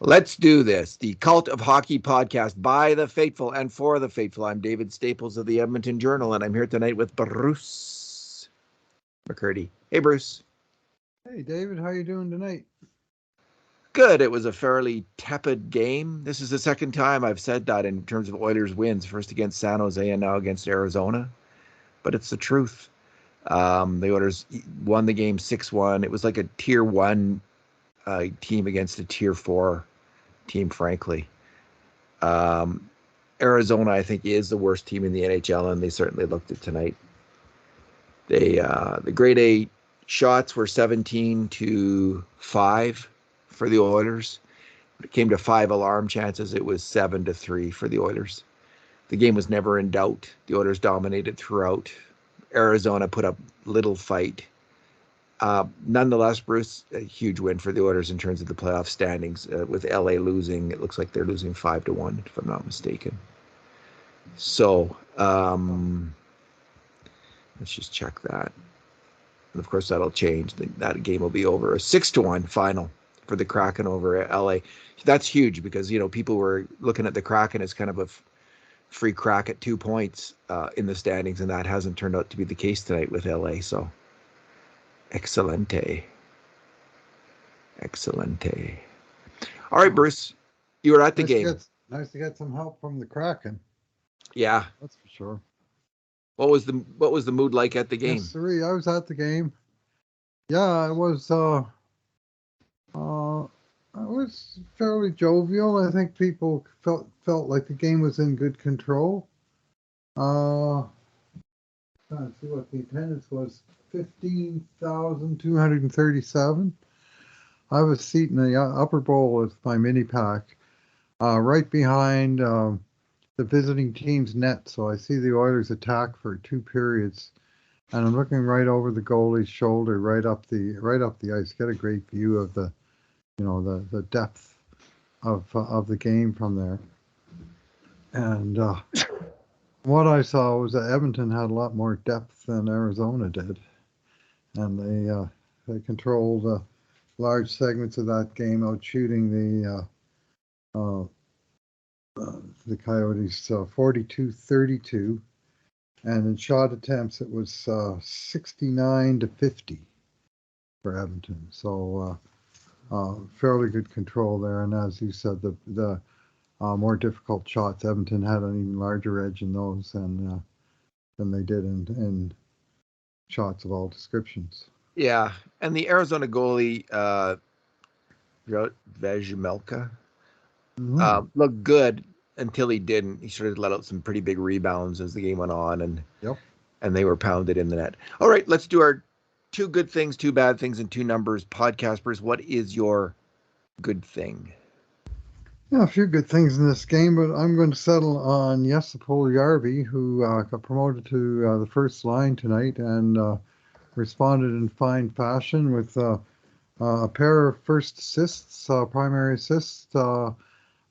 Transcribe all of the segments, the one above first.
Let's do this. The Cult of Hockey podcast by the faithful and for the faithful. I'm David Staples of the Edmonton Journal, and I'm here tonight with Bruce McCurdy. Hey, Bruce. Hey, David, how you doing tonight? Good. It was a fairly tepid game. This is the second time I've said that in terms of Oilers wins, first against San Jose and now against Arizona. But it's the truth. The Oilers won the game 6-1. It was like a Tier 1 team against a Tier 4 team, frankly. Arizona, I think, is the worst team in the NHL, and they certainly looked it tonight. The grade A shots were 17-5 for the Oilers. When it came to 5 alarm chances, it was 7-3 for the Oilers. The game was never in doubt. The Oilers dominated throughout. Arizona put up little fight. Nonetheless, Bruce, a huge win for the Oilers in terms of the playoff standings. With LA losing, it looks like they're losing 5-1, if I'm not mistaken. So let's just check that. And of course, that'll change. That game will be over. A 6-1 final for the Kraken over LA. That's huge because, people were looking at the Kraken as kind of a free crack at 2 points in the standings, and that hasn't turned out to be the case tonight with LA. So, excelente. All right, Bruce, you were at the game. Nice to get some help from the Kraken. Yeah, that's for sure. What was the mood like at the game? Yes, sir. I was at the game. Yeah, it was fairly jovial. I think people felt like the game was in good control. Let's see what the attendance was. 15,237. I have a seat in the upper bowl with my mini pack, right behind the visiting team's net. So I see the Oilers attack for 2 periods, and I'm looking right over the goalie's shoulder, right up the ice. Get a great view of the depth of the game from there. And what I saw was that Edmonton had a lot more depth than Arizona did, and they controlled large segments of that game, out shooting the Coyotes 42-32, and in shot attempts it was 69-50 for Edmonton. So fairly good control there, and as you said, the more difficult shots, Edmonton had an even larger edge in those than they did in shots of all descriptions. Yeah, and the Arizona goalie, Vegemelka, looked good until he didn't. He sort of let out some pretty big rebounds as the game went on, and they were pounded in the net. All right, let's do our 2 good things, 2 bad things, and 2 numbers. Podcasters, what is your good thing? Yeah, a few good things in this game, but I'm going to settle on Jesse Puljujärvi, who got promoted to the first line tonight and responded in fine fashion with a pair of first assists, primary assists,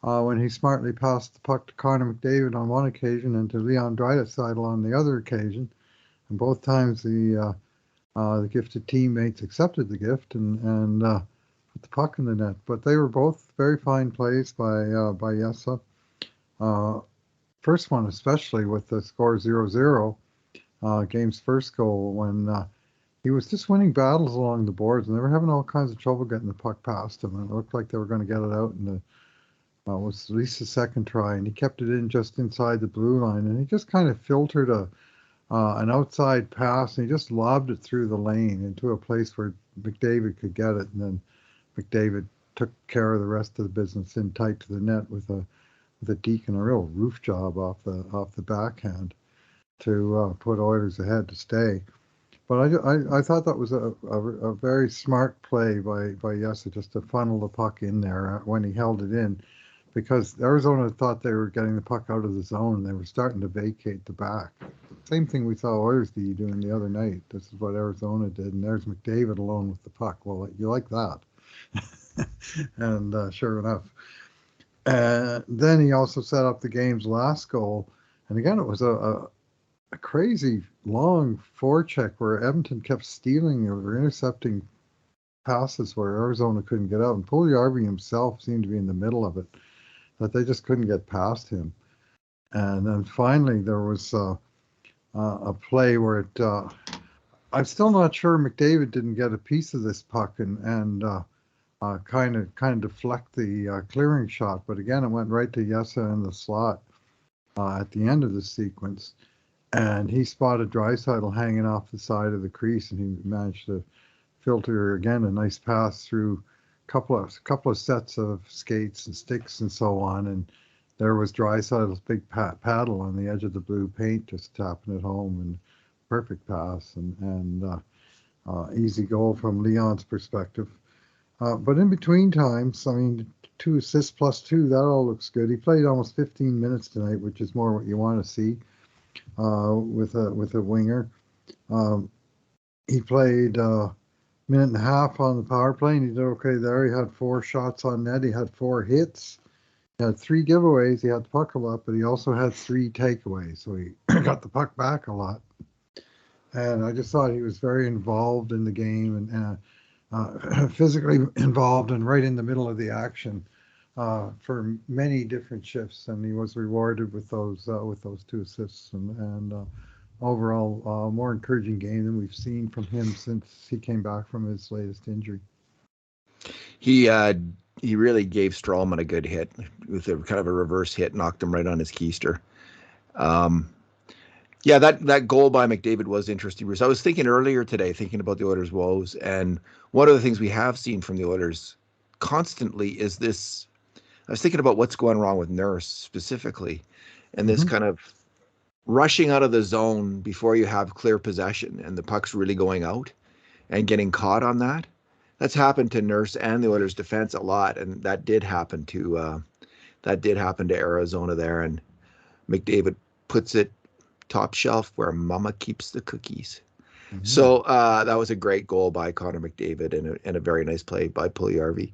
when he smartly passed the puck to Connor McDavid on one occasion and to Leon Draisaitl on the other occasion. And both times the gifted teammates accepted the gift and put the puck in the net. But they were both very fine plays by Jesse. First one especially with the score 0-0, game's first goal, when he was just winning battles along the boards, and they were having all kinds of trouble getting the puck past him. And it looked like they were going to get it out in the was at least the second try, and he kept it in just inside the blue line, and he just kind of filtered an outside pass, and he just lobbed it through the lane into a place where McDavid could get it, and then McDavid took care of the rest of the business in tight to the net with a deke and a real roof job off the backhand to put Oilers ahead to stay. But I thought that was a very smart play by Jesse, just to funnel the puck in there when he held it in, because Arizona thought they were getting the puck out of the zone and they were starting to vacate the back. Same thing we saw Oilers doing the other night. This is what Arizona did, and there's McDavid alone with the puck. Well, you like that. And sure enough. Then he also set up the game's last goal. And again, it was a crazy long forecheck where Edmonton kept stealing or intercepting passes where Arizona couldn't get out, and Puljujärvi himself seemed to be in the middle of it, that they just couldn't get past him. And then finally there was a play where I'm still not sure McDavid didn't get a piece of this puck and kind of deflect the clearing shot, but again it went right to Yessa in the slot at the end of the sequence, and he spotted Draisaitl hanging off the side of the crease, and he managed to filter again a nice pass through a couple of sets of skates and sticks and so on, and there was Draisaitl's big paddle on the edge of the blue paint, just tapping it home, and perfect pass and easy goal from Leon's perspective. But in between times, I mean, 2 assists plus 2, that all looks good. He played almost 15 minutes tonight, which is more what you want to see with a winger. He played a minute and a half on the power play, and he did okay there. He had 4 shots on net. He had 4 hits. He had 3 giveaways. He had the puck a lot, but he also had 3 takeaways, so he got the puck back a lot. And I just thought he was very involved in the game and physically involved and right in the middle of the action for many different shifts. And he was rewarded with those 2 assists and overall more encouraging game than we've seen from him since he came back from his latest injury. He really gave Strawman a good hit with a kind of a reverse hit, knocked him right on his keister. Yeah, that goal by McDavid was interesting, Bruce. I was thinking earlier today, thinking about the Oilers' woes, and one of the things we have seen from the Oilers constantly is this. I was thinking about what's going wrong with Nurse specifically, and this kind of rushing out of the zone before you have clear possession, and the puck's really going out and getting caught on that. That's happened to Nurse and the Oilers' defense a lot, and that did happen to Arizona there, and McDavid puts it top shelf where Mama keeps the cookies. So that was a great goal by Connor McDavid and a very nice play by Puljujärvi.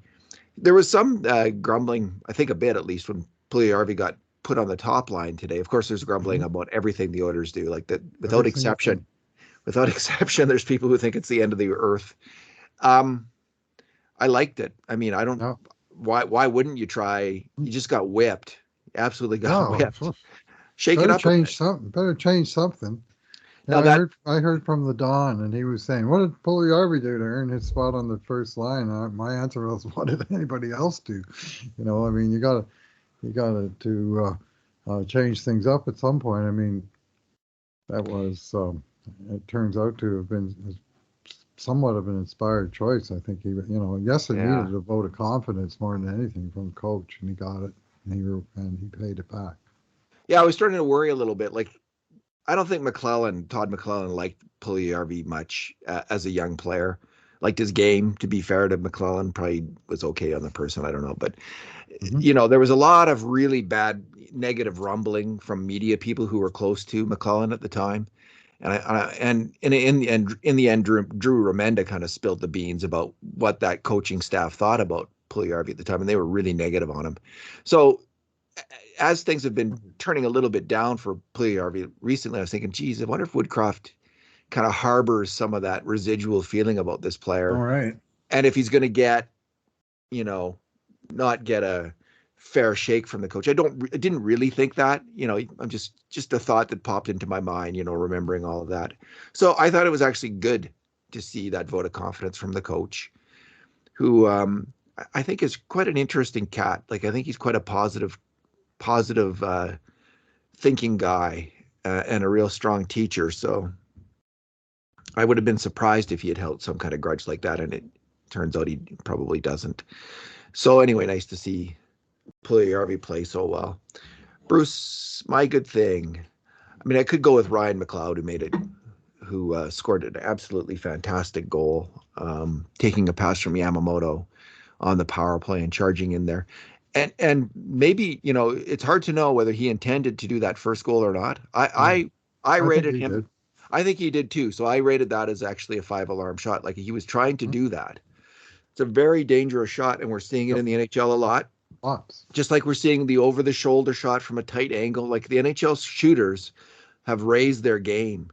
There was some grumbling, I think a bit at least, when Puljujärvi got put on the top line today. Of course, there's grumbling about everything the Oilers do, like that without exception. Without exception, there's people who think it's the end of the earth. I liked it. I mean, I don't. No. Why wouldn't you try? You just got whipped. Absolutely got whipped. Shake it up. Better change something. Now I heard from the Don, and he was saying, "What did Puljujärvi do to earn his spot on the first line?" My answer was, "What did anybody else do?" I mean, you got to change things up at some point. I mean, that was it turns out to have been somewhat of an inspired choice. I think he, yes, it needed a vote of confidence more than anything from the coach, and he got it, and he paid it back. Yeah, I was starting to worry a little bit. Like, I don't think Todd McLellan liked Puljujärvi much as a young player. Liked his game, to be fair to McLellan, probably was okay on the person. I don't know. But, there was a lot of really bad negative rumbling from media people who were close to McLellan at the time. And in the end, Drew Remenda kind of spilled the beans about what that coaching staff thought about Puljujärvi at the time, and they were really negative on him. So as things have been turning a little bit down for Puljujärvi recently, I was thinking, geez, I wonder if Woodcroft kind of harbors some of that residual feeling about this player. All right. And if he's going to get, not get a fair shake from the coach. I didn't really think that, I'm just a thought that popped into my mind, remembering all of that. So I thought it was actually good to see that vote of confidence from the coach, who I think is quite an interesting cat. Like, I think he's quite a positive thinking guy and a real strong teacher. So I would have been surprised if he had held some kind of grudge like that, and it turns out he probably doesn't. So anyway, nice to see Puljujärvi play so well. Bruce, my good thing. I mean, I could go with Ryan McLeod, who scored an absolutely fantastic goal, taking a pass from Yamamoto on the power play and charging in there. And maybe, it's hard to know whether he intended to do that first goal or not. I rated him. Did. I think he did too. So I rated that as actually a 5-alarm shot. Like, he was trying to do that. It's a very dangerous shot, and we're seeing it in the NHL a lot. Lots. Just like we're seeing the over-the-shoulder shot from a tight angle. Like, the NHL shooters have raised their game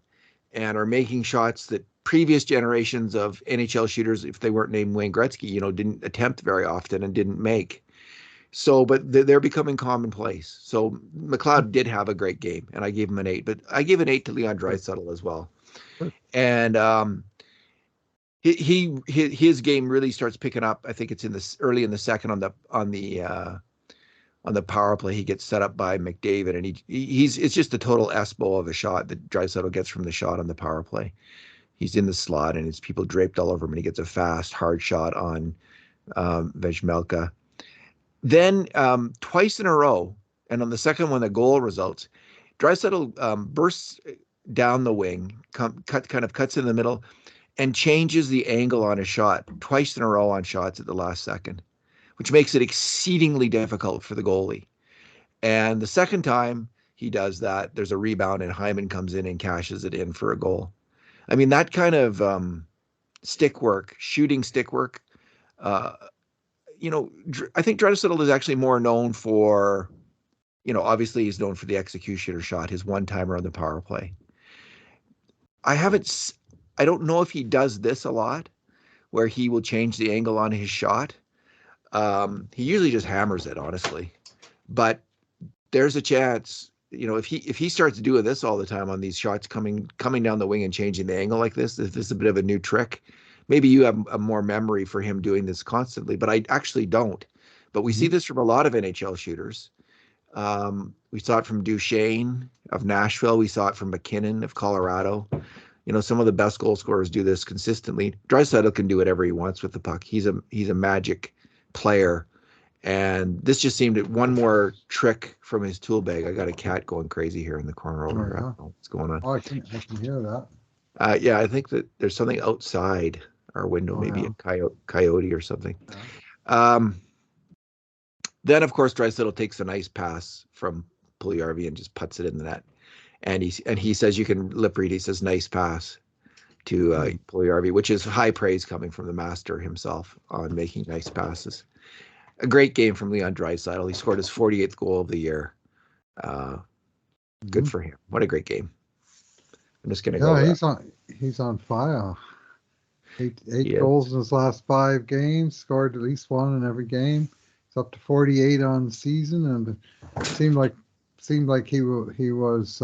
and are making shots that previous generations of NHL shooters, if they weren't named Wayne Gretzky, didn't attempt very often and didn't make. So, but they're becoming commonplace. So McLeod did have a great game, and I gave him an 8. But I gave an 8 to Leon Draisaitl as well. And his game really starts picking up. I think it's early in the second on the power play. He gets set up by McDavid, and it's just a total espo of a shot that Draisaitl gets from the shot on the power play. He's in the slot, and it's people draped all over him, and he gets a fast, hard shot on Vejmelka. Then twice in a row, and on the second one, the goal results, Draisaitl bursts down the wing, cuts in the middle, and changes the angle on a shot twice in a row on shots at the last second, which makes it exceedingly difficult for the goalie. And the second time he does that, there's a rebound, and Hyman comes in and cashes it in for a goal. I mean, that kind of shooting stick work, I think Draisaitl is actually more known for, obviously he's known for the executioner shot, his one-timer on the power play. I don't know if he does this a lot, where he will change the angle on his shot. He usually just hammers it, honestly. But there's a chance, if he starts doing this all the time on these shots coming down the wing and changing the angle like this, if this is a bit of a new trick, maybe you have a more memory for him doing this constantly, but I actually don't. But we see this from a lot of NHL shooters. We saw it from Duchesne of Nashville. We saw it from McKinnon of Colorado. Some of the best goal scorers do this consistently. Draisaitl can do whatever he wants with the puck. He's a magic player. And this just seemed one more trick from his tool bag. I got a cat going crazy here in the corner over here. I don't know what's going on. Oh, I can hear that. Yeah, I think that there's something outside our window, maybe a coyote or something. Yeah. Then, of course, Draisaitl takes a nice pass from Puljujarvi and just puts it in the net. And he says, you can lip read, he says, nice pass to Puljujarvi, which is high praise coming from the master himself on making nice passes. A great game from Leon Draisaitl. He scored his 48th goal of the year. Good for him. What a great game. I'm just going to go. Yeah, he's on fire. Eight goals in his last 5 games, scored at least 1 in every game. It's up to 48 on the season, and it seemed like he was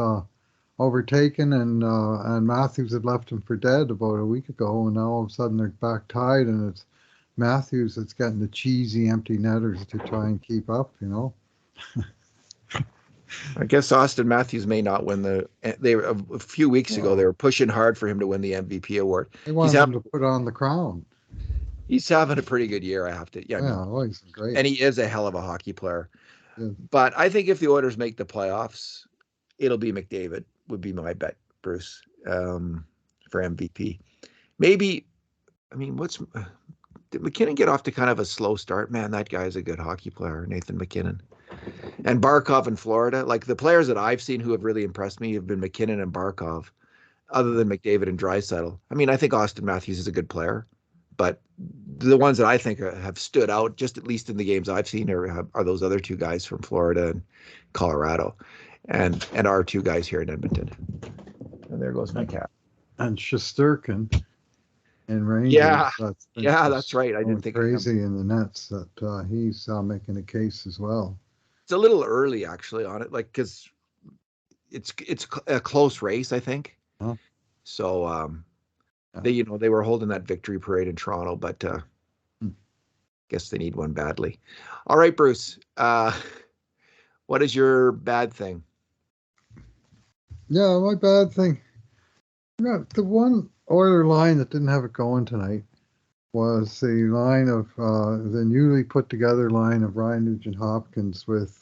overtaken, and Matthews had left him for dead about a week ago, and now all of a sudden they're back tied, and it's Matthews that's getting the cheesy empty netters to try and keep up, I guess Austin Matthews may not win a few weeks ago, they were pushing hard for him to win the MVP award. They wanted him to put on the crown. He's having a pretty good year, I have to. He's great. And he is a hell of a hockey player. Yeah. But I think if the Oilers make the playoffs, it'll be McDavid, would be my bet, Bruce, for MVP. Maybe, did McKinnon get off to kind of a slow start? Man, that guy is a good hockey player, Nathan McKinnon. And Barkov in Florida, like the players that I've seen who have really impressed me have been McKinnon and Barkov, other than McDavid and Draisaitl. I think Austin Matthews is a good player, but the ones that I think have stood out, just at least in the games I've seen, are those other 2 guys from Florida and Colorado, and our 2 guys here in Edmonton. And there goes my cat. And Shesterkin and Rangers. Yeah, that's right. I didn't think crazy in the nets that he's making a case as well. It's a little early actually on it, like because it's a close race, I think. Huh? So they were holding that victory parade in Toronto, but guess they need one badly. All right, Bruce. What is your bad thing? Yeah, my bad thing. The one Oiler line that didn't have it going tonight was the line of the newly put together line of Ryan Nugent-Hopkins with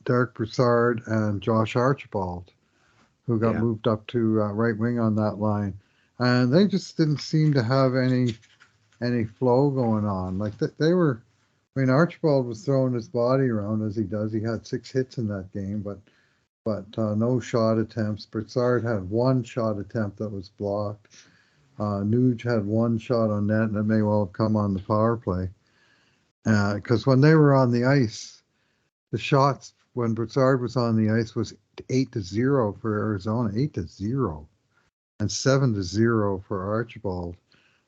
Derek Brassard and Josh Archibald, who got moved up to right wing on that line, and they just didn't seem to have any flow going on. Like they were. Archibald was throwing his body around as he does. He had 6 hits in that game, but no shot attempts. Brassard had 1 shot attempt that was blocked. Nuge had 1 shot on net, and it may well have come on the power play. Because when they were on the ice, the shots when Brassard was on the ice was 8-0 for Arizona. 8-0. and 7-0 for Archibald.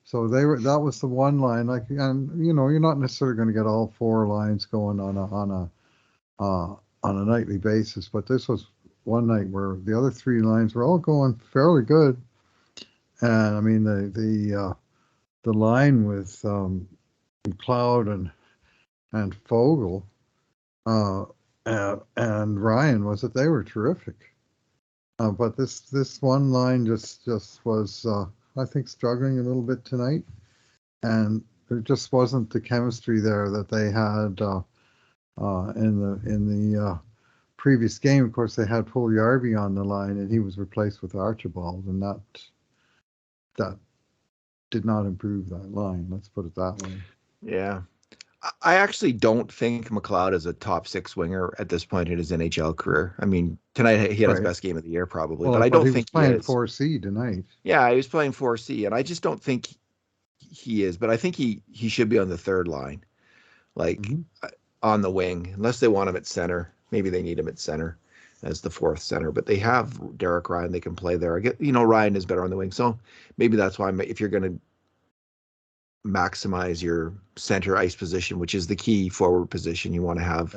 So that was the one line. Like, and you're not necessarily going to get all four lines going on a nightly basis, but this was one night where the other three lines were all going fairly good. And I mean the line with McLeod and Fogel and Ryan was that they were terrific. But this one line just was I think struggling a little bit tonight, and there just wasn't the chemistry there that they had in the previous game. Of course, they had Puljujärvi on the line, and he was replaced with Archibald, and that did not improve that line. Let's put it that way. Yeah. I actually don't think McLeod is a top 6 winger at this point in his NHL career. I mean, tonight he had his best game of the year probably, but I don't think he is. He was playing 4C tonight. Yeah, he was playing 4C, and I just don't think he is. But I think he should be on the third line, like on the wing, unless they want him at center. Maybe they need him at center as the fourth center. But they have Derek Ryan; they can play there. I get, Ryan is better on the wing, so maybe that's why. If you're going to maximize your center ice position, which is the key forward position, you want to have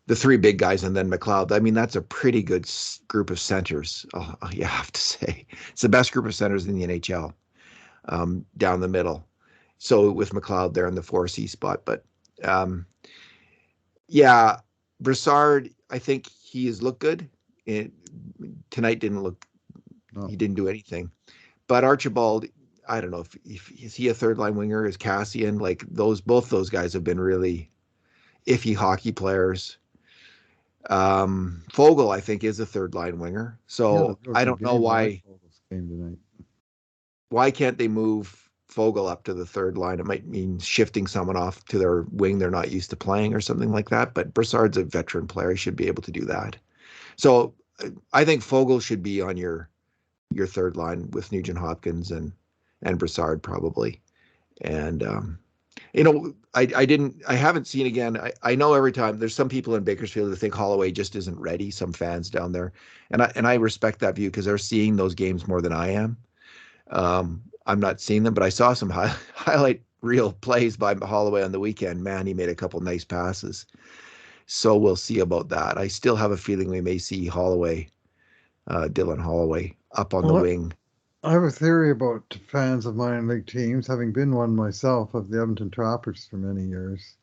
the three big guys and then McLeod. I mean, that's a pretty good group of centers. You have to say it's the best group of centers in the NHL, down the middle. So with McLeod there in the 4C spot, but yeah, Brassard, I think he has looked good. Tonight didn't look. No. He didn't do anything, but Archibald, I don't know if is he a third line winger? Is Cassian, like both those guys have been really iffy hockey players. Fogel, I think, is a third line winger. So I don't know why. Why can't they move Fogel up to the third line? It might mean shifting someone off to their wing they're not used to playing or something like that. But Brassard's a veteran player; he should be able to do that. So I think Fogel should be on your third line with Nugent Hopkins and Brassard probably. And I haven't seen again. I know every time there's some people in Bakersfield that think Holloway just isn't ready, some fans down there. And I respect that view because they're seeing those games more than I am. I'm not seeing them, but I saw some highlight reel plays by Holloway on the weekend. Man, he made a couple nice passes. So we'll see about that. I still have a feeling we may see Holloway, Dylan Holloway, up on the wing. I have a theory about fans of minor league teams, having been one myself of the Edmonton Trappers for many years.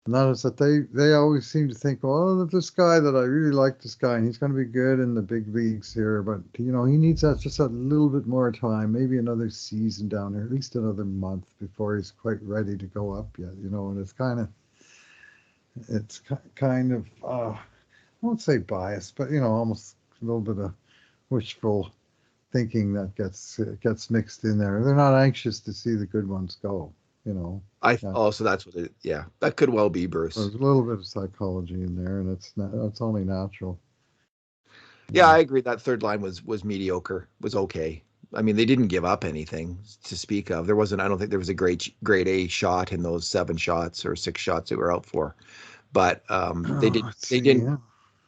And that is that they always seem to think, well, this guy that I really like this guy, and he's going to be good in the big leagues here, but he needs just a little bit more time, maybe another season down there, at least another month before he's quite ready to go up yet. And it's kind of I won't say biased, but almost a little bit of wishful thinking that gets mixed in there. They're not anxious to see the good ones go. So that's what it. Yeah, that could well be, Bruce. There's a little bit of psychology in there, and that's only natural. Yeah, I agree. That third line was mediocre. Was okay. I mean, they didn't give up anything to speak of. There wasn't. I don't think there was a grade A shot in those 7 shots or 6 shots they were out for. But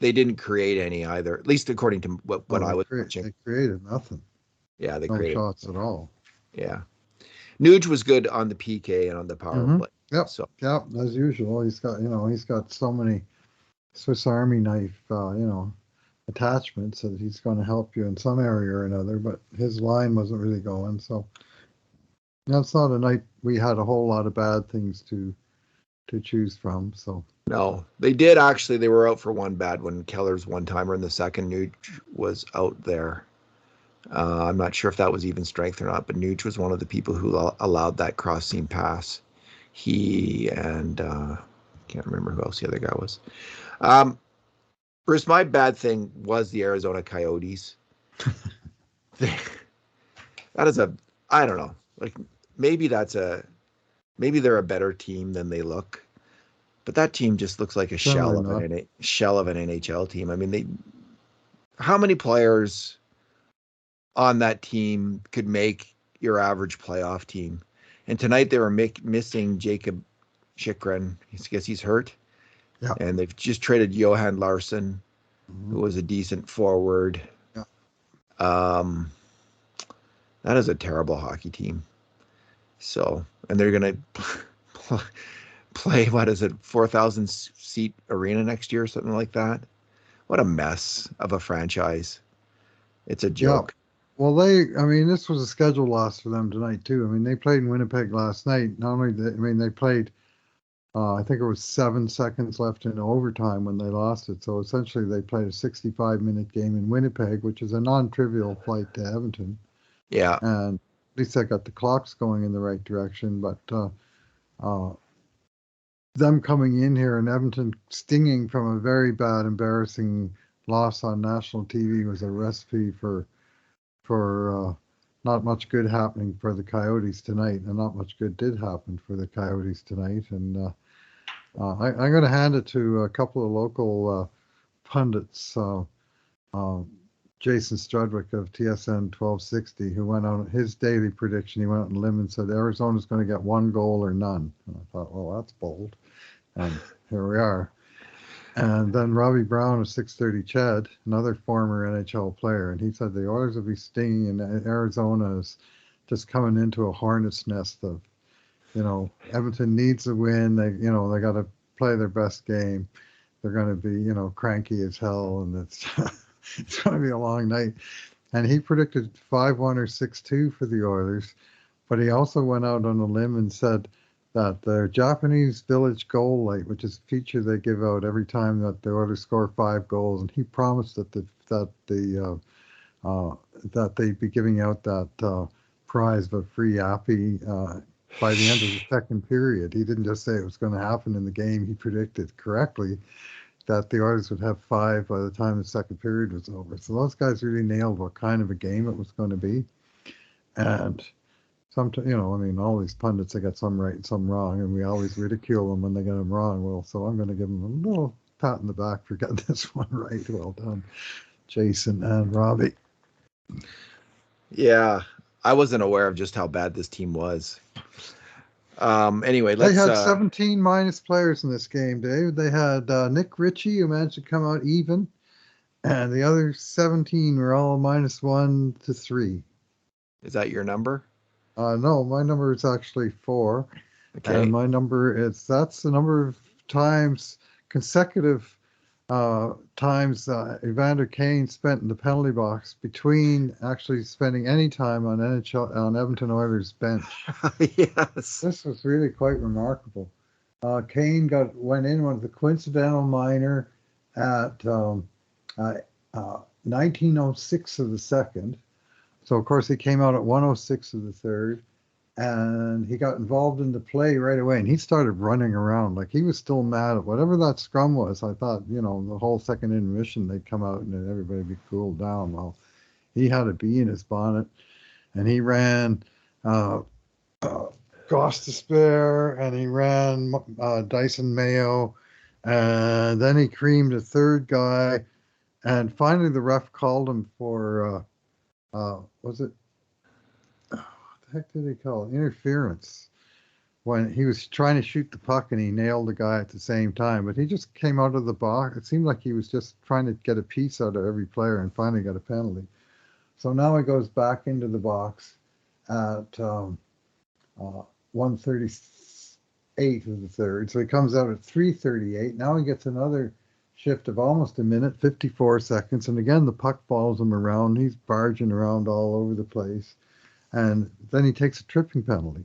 they didn't create any either. At least according to what I was watching. They created nothing. Yeah, they created no shots at all. Yeah. Nuge was good on the PK and on the power play. Yep. So as usual, he's got so many Swiss Army knife attachments that he's going to help you in some area or another. But his line wasn't really going, so that's not a night we had a whole lot of bad things to choose from. So no, they did actually. They were out for one bad one. Keller's one timer in the second. Nuge was out there. I'm not sure if that was even strength or not, but Nuge was one of the people who allowed that cross seam pass. He and can't remember who else the other guy was. Bruce, my bad thing was the Arizona Coyotes. That is I don't know. Like maybe they're a better team than they look, but that team just looks like a shell of an NHL team. I mean, how many players on that team could make your average playoff team? And tonight they were missing Jacob Chychrun. I guess he's hurt. Yeah. And they've just traded Johan Larsson, who was a decent forward. Yeah. That is a terrible hockey team. So, and they're going to play, what is it, 4,000 seat arena next year, something like that. What a mess of a franchise. It's a Yeah. joke. Well, I mean, this was a schedule loss for them tonight too. I mean, they played in Winnipeg last night. Not only did, I mean, they played, I think it was 7 seconds left in overtime when they lost it. So essentially, they played a 65-minute game in Winnipeg, which is a non-trivial flight to Edmonton. Yeah. And at least I got the clocks going in the right direction. But uh, them coming in here and Edmonton stinging from a very bad, embarrassing loss on national TV was a recipe for not much good happening for the Coyotes tonight, and not much good did happen for the Coyotes tonight. And I'm going to hand it to a couple of local pundits, Jason Strudwick of TSN 1260, who went on his daily prediction. He went on a limb and said Arizona's going to get 1 goal or none. And I thought, well, that's bold. And here we are. And then Robbie Brown of 630 Chad, another former NHL player, and he said the Oilers will be stinging, and Arizona is just coming into a hornet's nest of, Edmonton needs a win. They got to play their best game. They're going to be, cranky as hell, and it's going to be a long night. And he predicted 5-1 or 6-2 for the Oilers, but he also went out on a limb and said that their Japanese Village Goal Light, which is a feature they give out every time that the Oilers score 5 goals, and he promised that they'd be giving out that prize of a free appy by the end of the second period. He didn't just say it was going to happen in the game. He predicted correctly that the Oilers would have 5 by the time the second period was over. So those guys really nailed what kind of a game it was going to be. And sometimes, I mean, all these pundits, they got some right and some wrong, and we always ridicule them when they get them wrong. Well, so I'm going to give them a little pat in the back for getting this one right. Well done, Jason and Robbie. Yeah. I wasn't aware of just how bad this team was. Anyway, They let's. had 17 minus players in this game, Dave. They had Nick Ritchie, who managed to come out even, and the other 17 were all -1 to 3. Is that your number? No, my number is actually 4. Okay. And my number that's the number of times, consecutive times Evander Kane spent in the penalty box between actually spending any time on Edmonton Oilers bench. Yes. This was really quite remarkable. Kane went in with the coincidental minor at 1906 of the second. So, of course, he came out at 106 of the third, and he got involved in the play right away, and he started running around. Like, he was still mad at whatever that scrum was. I thought, the whole second intermission, they'd come out and everybody would be cooled down. Well, he had a bee in his bonnet, and he ran Goss Despair, and he ran Dyson Mayo, and then he creamed a third guy, and finally the ref called him for, was it, what the heck did he call it? Interference. When he was trying to shoot the puck and he nailed the guy at the same time, but he just came out of the box. It seemed like he was just trying to get a piece out of every player and finally got a penalty. So now he goes back into the box at 1:38 of the third. So he comes out at 3:38. Now he gets another shift of almost a minute, 54 seconds. And again, the puck follows him around. He's barging around all over the place. And then he takes a tripping penalty.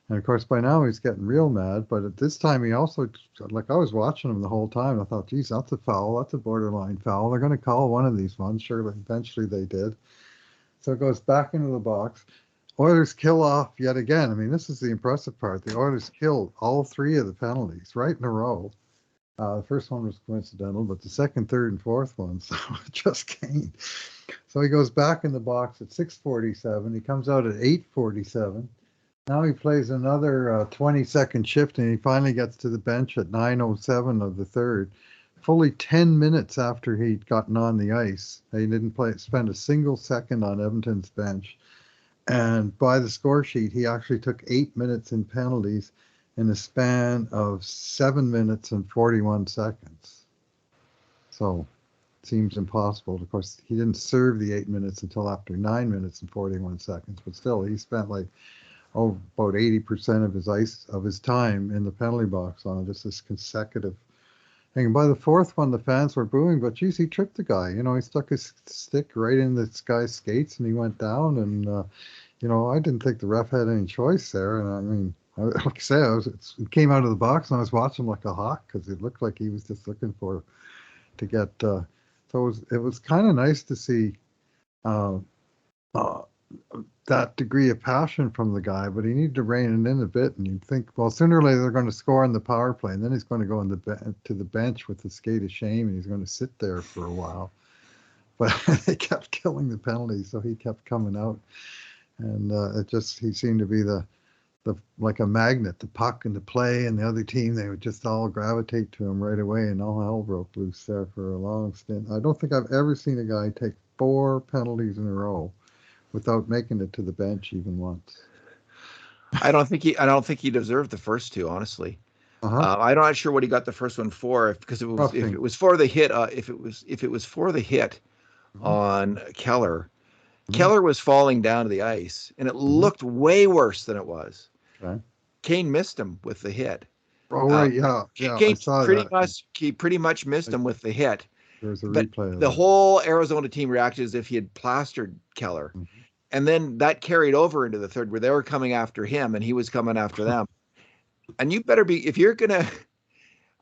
And of course, by now he's getting real mad. But at this time, he also, like, I was watching him the whole time. I thought, geez, that's a foul. That's a borderline foul. They're going to call one of these ones. Surely, eventually they did. So it goes back into the box. Oilers kill off yet again. I mean, this is the impressive part. The Oilers killed all 3 of the penalties right in a row. The first one was coincidental, but the second, third, and fourth one, so it just came. So he goes back in the box at 6:47. He comes out at 8:47. Now he plays another 20-second shift, and he finally gets to the bench at 9:07 of the third, fully 10 minutes after he'd gotten on the ice. He didn't spend a single second on Edmonton's bench. And by the score sheet, he actually took 8 minutes in penalties in a span of 7 minutes and 41 seconds. So seems impossible. Of course, he didn't serve the 8 minutes until after 9 minutes and 41 seconds, but still, he spent like about 80% of his time in the penalty box on just this consecutive thing. And by the fourth one, the fans were booing, but geez, he tripped the guy. He stuck his stick right in this guy's skates, and he went down. And I didn't think the ref had any choice there. And I mean, like I say, it came out of the box, and I was watching like a hawk because it looked like he was just looking to get. So it was kind of nice to see uh, uh, that degree of passion from the guy, but he needed to rein it in a bit. And you'd think, well, sooner or later they're going to score on the power play, and then he's going to go to the bench with the skate of shame, and he's going to sit there for a while. But they kept killing the penalties, so he kept coming out, and he seemed to be the like a magnet, the puck and the play, and the other team, they would just all gravitate to him right away, and all hell broke loose there for a long stint. I don't think I've ever seen a guy take 4 penalties in a row without making it to the bench even once. I don't think he deserved the first two, honestly. I'm not sure what he got the first one for, because if it was for the hit, if it was for the hit on Keller, Keller was falling down to the ice, and it looked way worse than it was. Okay. Kane missed him with the hit. Oh, right, yeah. Kane I saw that. He pretty much missed him with the hit. There's a replay of the that. whole Arizona team reacted as if he had plastered Keller. And then that carried over into the third, where they were coming after him and he was coming after them. And you better be,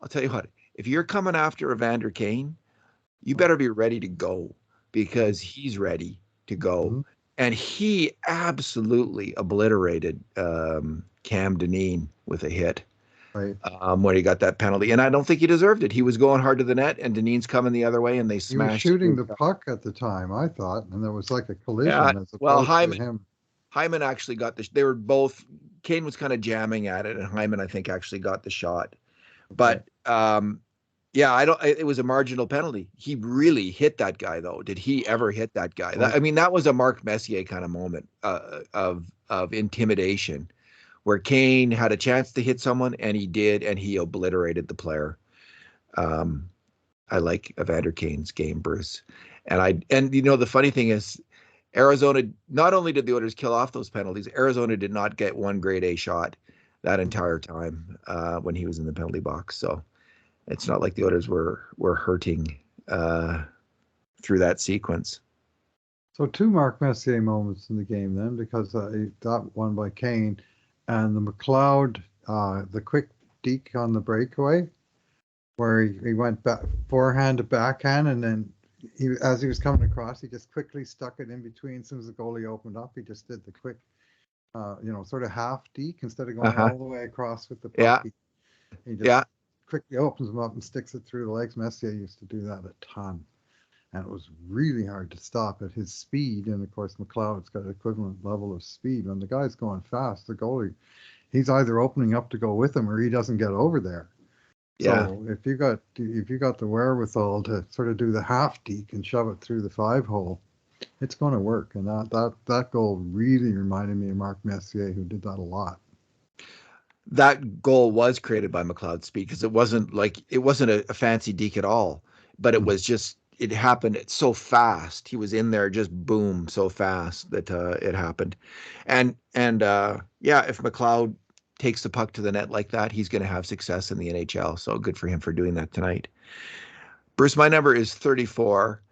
I'll tell you what, if you're coming after Evander Kane, you better be ready to go, because he's ready to go. And he absolutely obliterated Cam Dineen with a hit, right, when he got that penalty. And I don't think he deserved it. He was going hard to the net, and Dineen's coming the other way, and they smashed. He was shooting the puck at the time, I thought, and there was like a collision as opposed to him. Hyman actually got they were both, Kane was kind of jamming at it, and Hyman, I think, actually got the shot. But it was a marginal penalty. He really hit that guy, though. Did he ever hit that guy? That was a Mark Messier kind of moment of intimidation, where Kane had a chance to hit someone, and he did, and he obliterated the player. I like Evander Kane's game, Bruce. And the funny thing is, Arizona, not only did the Oilers kill off those penalties, Arizona did not get one grade A shot that entire time when he was in the penalty box. So it's not like the Oilers were hurting through that sequence. So 2 Mark Messier moments in the game then, because he got one by Kane, and the McLeod, the quick deke on the breakaway, where he went back forehand to backhand, and then as he was coming across, he just quickly stuck it in between. As soon as the goalie opened up, he just did the quick, sort of half deke instead of going all the way across with the puck. He just quickly opens them up and sticks it through the legs. Messier used to do that a ton, and it was really hard to stop at his speed. And of course, McLeod's got an equivalent level of speed. When the guy's going fast, the goalie, he's either opening up to go with him, or he doesn't get over there. So if you got the wherewithal to sort of do the half deke and shove it through the 5-hole, it's going to work. And that goal really reminded me of Mark Messier, who did that a lot. That goal was created by McLeod's speed, because it wasn't a fancy deke at all, but it was just, it happened so fast. He was in there, just boom, so fast that it happened. And if McLeod takes the puck to the net like that, he's going to have success in the NHL. So good for him for doing that tonight. Bruce, my number is 34.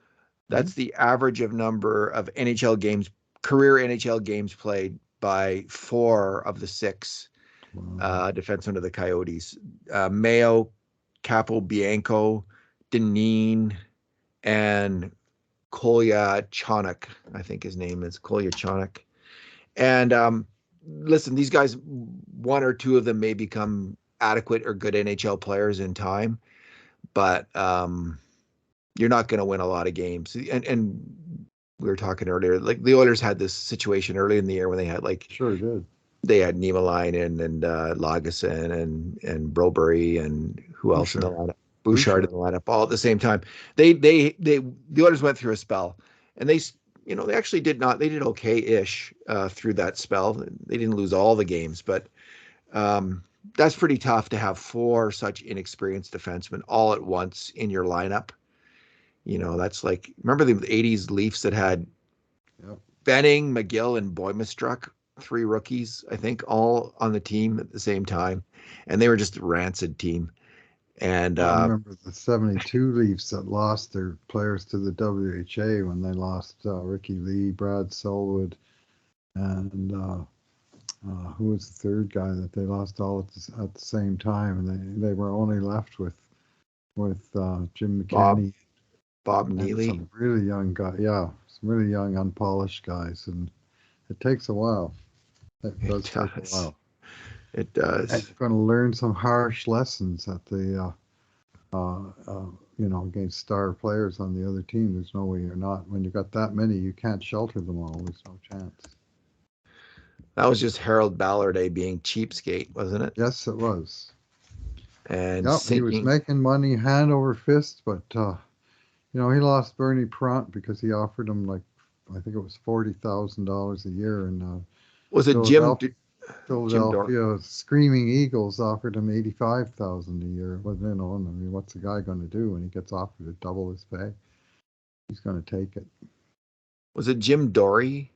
That's the average of number of NHL games, career NHL games played by 4 of the 6 defensemen of the Coyotes. Mayo, Capobianco, Dineen, and Kolyachonok, I think his name is Kolyachonok. And listen, these guys, 1 or 2 of them may become adequate or good NHL players in time, but you're not going to win a lot of games. And we were talking earlier, like the Oilers had this situation early in the year when they had sure did. They had Niemelainen and Lagesson and Broberry and who else in the lineup? Bouchard in the lineup all at the same time. The Oilers went through a spell, and they actually did okay-ish through that spell. They didn't lose all the games, but that's pretty tough to have 4 such inexperienced defensemen all at once in your lineup. That's like, remember the 80s Leafs that had Yep. Benning, McGill, and Boymastruck, 3 rookies, I think, all on the team at the same time. And they were just a rancid team. And I remember the 72 Leafs that lost their players to the WHA when they lost Ricky Lee, Brad Selwood, and who was the third guy that they lost all at the same time, and they were only left with Jim Bob McKinney and Neely. some really young guys. Yeah, some really young, unpolished guys, and it takes a while. It does take a while. It And does. you're going to learn some harsh lessons at the against star players on the other team. There's no way you're not. When you've got that many, you can't shelter them all. There's no chance. That was just Harold Ballard being cheapskate, wasn't it? Yes, it was. And Yep, he was sinking. making money hand over fist, but he lost Bernie Prant because he offered him like I think it was $40,000 a year, and Was it Jim Dor? Philadelphia Screaming Eagles offered him 85,000 a year. Well, I mean, what's the guy going to do when he gets offered to double his pay? He's going to take it. Was it Jim Dory?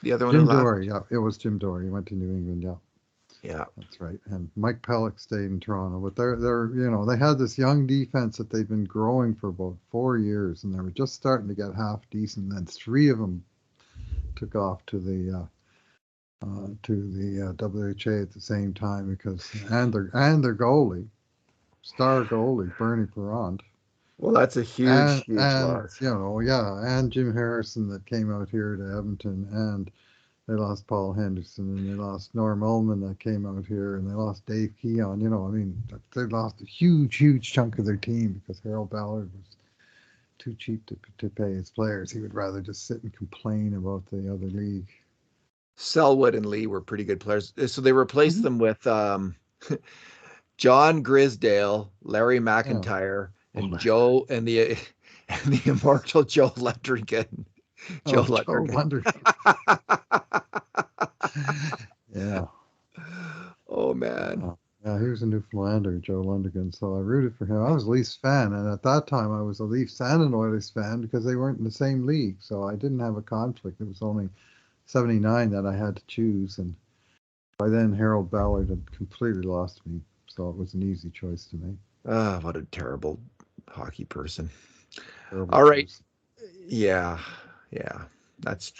The other one who Jim left? Dory, yeah, it was Jim Dory. He went to New England, yeah. Yeah. That's right. And Mike Pellick stayed in Toronto. But they had this young defense that they'd been growing for about 4 years, and they were just starting to get half decent. And then 3 of them took off to the WHA at the same time and their goalie, star goalie Bernie Parent, Well, that's a huge, huge and loss. and Jim Harrison that came out here to Edmonton, and they lost Paul Henderson, and they lost Norm Ullman that came out here, and they lost Dave Keon. I mean, they lost a huge, huge chunk of their team because Harold Ballard was too cheap to pay his players. He would rather just sit and complain about the other league. Selwood and Lee were pretty good players. So they replaced them with John Grisdale, Larry Yeah. McIntyre, and Joe and the immortal Joe Lundgren. Joe Joe Lundgren. Yeah. Oh man. Yeah, he was a Newfoundlander, Joe Lundigan, so I rooted for him. I was a Leafs fan, and at that time I was a Leafs and an Oilers fan because they weren't in the same league, so I didn't have a conflict. It was only 79 that I had to choose, and by then Harold Ballard had completely lost me, so it was an easy choice to make. What a terrible hockey person. Terrible All right. choice. Yeah. That's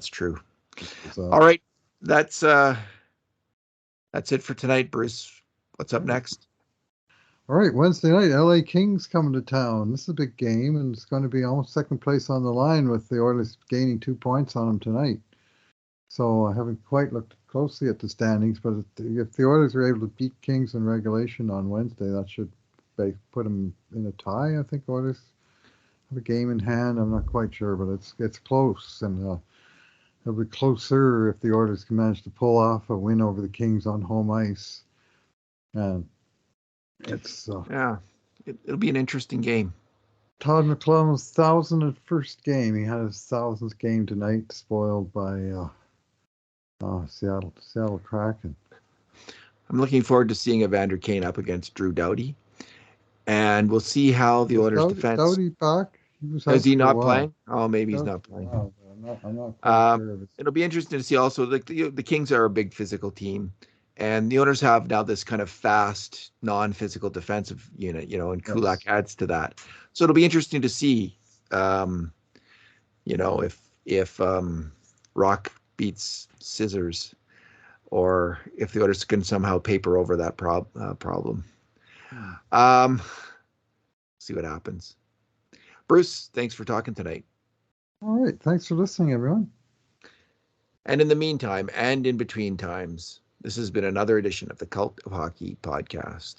true. So, All right. That's it for tonight, Bruce. What's up next? all right, Wednesday night, LA Kings coming to town. This is a big game, and it's going to be almost second place on the line with the Oilers gaining 2 points on them tonight. So I haven't quite looked closely at the standings, but if the Oilers are able to beat Kings in regulation on Wednesday, that should put them in a tie. I think Oilers have a game in hand. I'm not quite sure, but it's close, and it'll be closer if the Oilers can manage to pull off a win over the Kings on home ice. And it's it'll be an interesting game. Todd McClellan's 1,001st game. He had his 1,000th game tonight, spoiled by Seattle Kraken. I'm looking forward to seeing Evander Kane up against Drew Doughty, and we'll see how the Oilers' defense. Doughty back? Is he not playing? Oh, maybe he's not playing. I'm not quite sure. It'll be interesting to see also. Like the Kings are a big physical team, and the Oilers have now this kind of fast, non-physical defensive unit. And Kulak adds to that. So it'll be interesting to see, if rock beats scissors, or if the Oilers can somehow paper over that problem. See what happens. Bruce, thanks for talking tonight. All right. Thanks for listening, everyone. And in the meantime, and in between times, this has been another edition of the Cult of Hockey podcast.